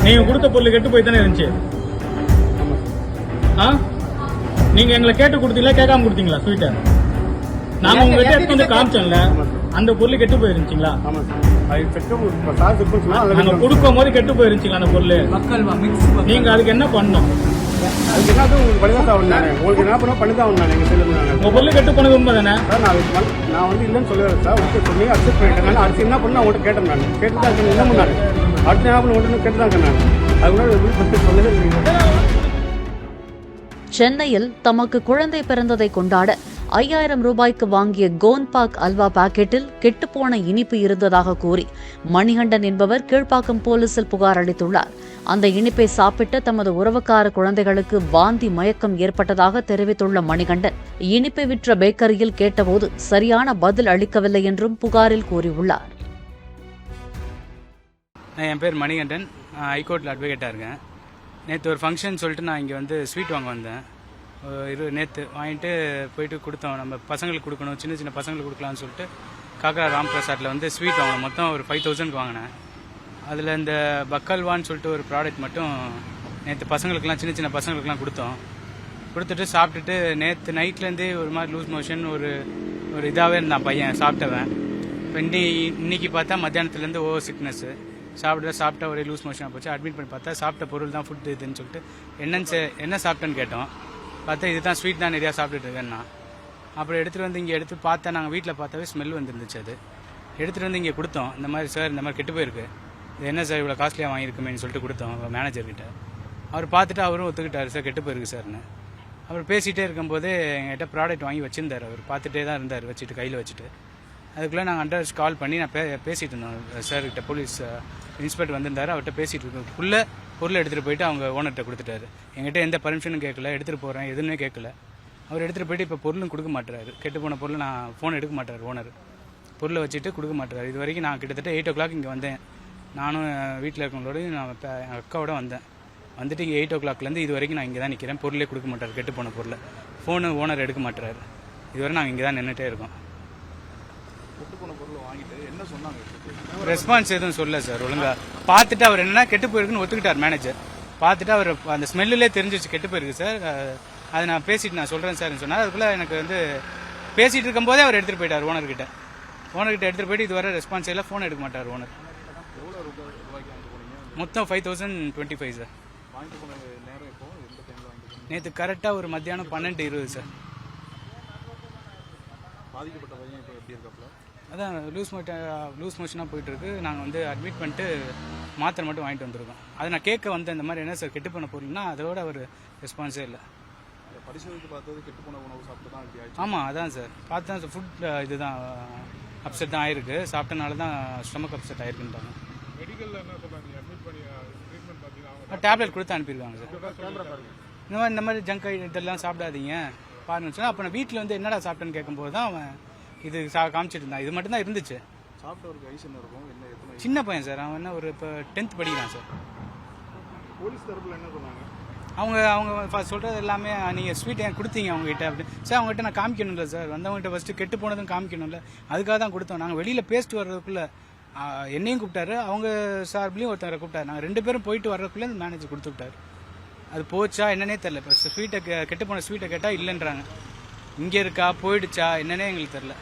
நீங்க கொடுத்த பொருள் கெட்டு போய் தானே இருந்துச்சு. நீங்க எங்களை கேட்டு கொடுத்தீங்களா கேட்காம கொடுத்தீங்களா ஸ்வீட்டை? நாங்க உங்ககிட்ட எடுத்து வந்து காமிச்சோம்ல, அந்த பொருள் கெட்டு போயிருந்துச்சுங்களா? நாங்க கொடுக்கும் போது கெட்டு போயிருந்துச்சுங்களா அந்த பொருள்? நீங்க அதுக்கு என்ன பண்ணணும்? உங்க பொருள் கெட்டு போனது உண்மை தானே? நான் வந்து இல்லைன்னு சொல்லுவேன் சார். சொன்னீங்க அக்செப்ட் பண்ணிட்டேன். அடுத்து என்ன பண்ண அவங்கள்ட்ட கேட்டேன். நான் கேட்டு தான் என்ன பண்ணாரு அடுத்த ஞாபகம் ஒன்று கேட்டு தான் நான் அதுக்கு சொல்லவே. சென்னையில் தமக்கு குழந்தை பிறந்ததை கொண்டாட 5000 ரூபாய்க்கு வாங்கிய கோன்பாக் அல்வா பாக்கெட்டில் கெட்டுப்போன இனிப்பு இருந்ததாக கூறி மணிகண்டன் என்பவர் கீழ்ப்பாக்கம் போலீசில் புகார் அளித்துள்ளார். அந்த இனிப்பை சாப்பிட்ட தமது உறவுக்கார குழந்தைகளுக்கு வாந்தி மயக்கம் ஏற்பட்டதாக தெரிவித்துள்ள மணிகண்டன், இனிப்பை விற்ற பேக்கரியில் கேட்டபோது சரியான பதில் அளிக்கவில்லை என்றும் புகாரில் கூறியுள்ளார். என் பேர் மணிகண்டன், ஹைகோர்ட்டில் அட்வொகேட்டாக இருக்கேன். நேற்று ஒரு ஃபங்க்ஷன் சொல்லிட்டு நான் இங்கே வந்து ஸ்வீட் வாங்க வந்தேன். நேற்று வாங்கிட்டு போயிட்டு கொடுத்தோம். நம்ம பசங்களுக்கு கொடுக்கணும், சின்ன சின்ன பசங்களுக்கு கொடுக்கலான்னு சொல்லிட்டு காக்கா ராம் பிரசாத்தில் வந்து ஸ்வீட் வாங்கினேன். மொத்தம் ஒரு 5000க்கு வாங்கினேன். அதில் இந்த பக்கல்வான்னு சொல்லிட்டு ஒரு ப்ராடக்ட் மட்டும் நேற்று பசங்களுக்குலாம் சின்ன சின்ன பசங்களுக்குலாம் கொடுத்துட்டு சாப்பிட்டுட்டு நேற்று நைட்லேருந்தே ஒரு மாதிரி லூஸ் மோஷன் ஒரு இதாகவே இருந்தான் பையன் சாப்பிட்டவன். இப்போ இன்னைக்கு பார்த்தா மத்தியானத்துலேருந்து ஓவர் சிக்னஸ்ஸு சாப்பிட்டா ஒரே லூஸ் மோஷனாக போச்சு. அட்மிட் பண்ணி பார்த்தா சாப்பிட்ட பொருள் தான் ஃபுட் இதுன்னு சொல்லிட்டு என்ன சாப்பிட்டேன்னு கேட்டோம். பார்த்தா இதுதான் ஸ்வீட் தான் நிறையா சாப்பிட்டுட்டு இருக்கேன்னா. அப்புறம் எடுத்துகிட்டு வந்து இங்கே எடுத்து பார்த்தா நாங்கள் வீட்டில் பார்த்தாவே ஸ்மெல் வந்துருந்துச்சு. அது எடுத்துகிட்டு வந்து இங்கே கொடுத்தோம். இந்த மாதிரி சார் இந்த மாதிரி கெட்டு போயிருக்கு, இது என்ன சார் இவ்வளோ காஸ்ட்லியாக வாங்கியிருக்குமேனு சொல்லிட்டு கொடுத்தோம் மேனேஜர்கிட்ட. அவர் பார்த்துட்டு அவரும் ஒத்துக்கிட்டார், சார் கெட்டு போயிருக்கு சார்னு. அவர் பேசிகிட்டே இருக்கும்போது எங்கள்கிட்ட ப்ராடக்ட் வாங்கி வச்சுருந்தார். அவர் பார்த்துட்டே தான் இருந்தார் வச்சுட்டு கையில் வச்சுட்டு. அதுக்குள்ளே நாங்கள் அண்டர் கால் பண்ணி நான் பேசிகிட்டு இருந்தோம் சார்கிட்ட. போலீஸ் இன்ஸ்பெக்டர் வந்திருந்தார், அவர்கிட்ட பேசிகிட்டு இருக்கோம். பொருளை எடுத்துகிட்டு போயிட்டு அவங்க ஓனர்கிட்ட கொடுத்துட்டாரு. எங்கிட்ட எந்த பர்மிஷனும் கேட்கல, எடுத்துகிட்டு போகிறேன் எதுவுமே கேட்கல. அவர் எடுத்துகிட்டு போயிட்டு இப்போ பொருளும் கொடுக்க மாட்டுறாரு. கெட்டு போன பொருள் நான் ஃபோன் எடுக்க மாட்டார் ஓனர். பொருளை வச்சுட்டு கொடுக்க மாட்டுறாரு. இது வரைக்கும் நான் கிட்டத்தட்ட 8 o'clock இங்கே வந்தேன். நானும் வீட்டில் இருக்கவங்களோடையும் நான் எங்கள் அக்காவோட வந்தேன். வந்துட்டு இங்கே 8 o'clockலேருந்து இது வரைக்கும் நான் இங்கே தான் நிற்கிறேன். பொருளே கொடுக்க மாட்டார், கெட்டு போன பொருளை. ஃபோனு ஓனர் எடுக்க மாட்டுறாரு. இதுவரை நாங்கள் இங்கே தான் நின்றுட்டே இருக்கோம். ரெஸ்பான்ஸ் எதுவும் சொல்ல சார். ஒழுங்கா பார்த்துட்டு அவர் என்னன்னா கெட்டு போயிருக்குன்னு ஒத்துக்கிட்டார் மேனேஜர். பார்த்துட்டு அவர் அந்த ஸ்மெல்லே தெரிஞ்சிச்சு கெட்டு போயிருக்கு சார், அதை நான் பேசிட்டு நான் சொல்கிறேன் சார்னு சொன்னார். அதுக்குள்ளே எனக்கு வந்து பேசிகிட்டு இருக்கும்போதே அவர் எடுத்துகிட்டு போயிட்டார் ஓனர்கிட்ட எடுத்துகிட்டு போயிட்டு இதுவரை ரெஸ்பான்ஸ் இல்லை, ஃபோன் எடுக்க மாட்டார் ஓனர். மொத்தம் 5025 சார். நேற்று கரெக்டாக ஒரு மத்தியானம் 12:20 சார். அதான் லூஸ் மோஷனாக போயிட்டுருக்கு. நாங்கள் வந்து அட்மிட் பண்ணிட்டு மாத்திரை மட்டும் வாங்கிட்டு வந்திருக்கோம். அதை நான் கேட்க வந்தேன், இந்த மாதிரி என்ன சார் கெட்டு போன பொருள்னா அதோட ஒரு ரெஸ்பான்ஸே இல்லை. பரிசோதித்து பார்த்தது கெட்டு போன உணவு சாப்பிட்டு தான் இப்படி ஆயிடுச்சு. ஆமாம் அதான் சார் பார்த்து தான் ஃபுட் இதுதான் அப்செட் தான் ஆயிருக்கு. சாப்பிட்டனால தான் ஸ்டொமக் அப்செட் ஆயிருக்குன்றாங்க. மெடிக்கலில் என்ன சொல்கிறாங்க, அட்மிட் பண்ணி ட்ரீட்மெண்ட் பார்த்தீங்கன்னா டேப்லெட் கொடுத்து அனுப்பியிருக்காங்க சார். இந்த மாதிரி ஜங்க் இதெல்லாம் சாப்பிடாதீங்க பாருங்கன்னு சொன்னால். அப்போ நான் வீட்டில் வந்து என்னடா சாப்பிட்டேன்னு கேட்கும்போது தான் அவன் இது காமிச்சிட்டு இருந்தான். இது மட்டும் தான் இருந்துச்சு. சாப்பிட்டவருக்கு வயசு என்ன இருக்கும், என்ன எத்தனை? சின்ன பையன் சார், அவன் என்ன ஒரு இப்போ 10th படிக்கிறான் சார். போலீஸ் தரப்பில் என்ன சொன்னாங்க? அவங்க சொல்கிறது எல்லாமே நீங்கள் ஸ்வீட் ஏன் கொடுத்தீங்க அவங்ககிட்ட அப்படின்னு. சார் அவங்ககிட்ட நான் காமிக்கணும்ல சார், வந்தவங்ககிட்ட ஃபஸ்ட்டு கெட்டு போனதும் காமிக்கணும்ல, அதுக்காக தான் கொடுத்தோம். நாங்கள் வெளியில் பேசிட்டு வர்றதுக்குள்ளே என்னையும் கூப்பிட்டாரு, அவங்க சார்பிலையும் ஒருத்தவரை கூப்பிட்டாரு. நாங்கள் 2 பேரும் போயிட்டு வர்றதுக்குள்ளே அந்த மேனேஜர் கொடுத்து விட்டார். அது போச்சா என்னன்னே தெரில. இப்போ ஸ்வீட்டை கெட்டு போன ஸ்வீட்டை கேட்டால் இல்லைன்றாங்க. இங்கே இருக்கா போயிடுச்சா என்னன்னே எங்களுக்கு தெரில.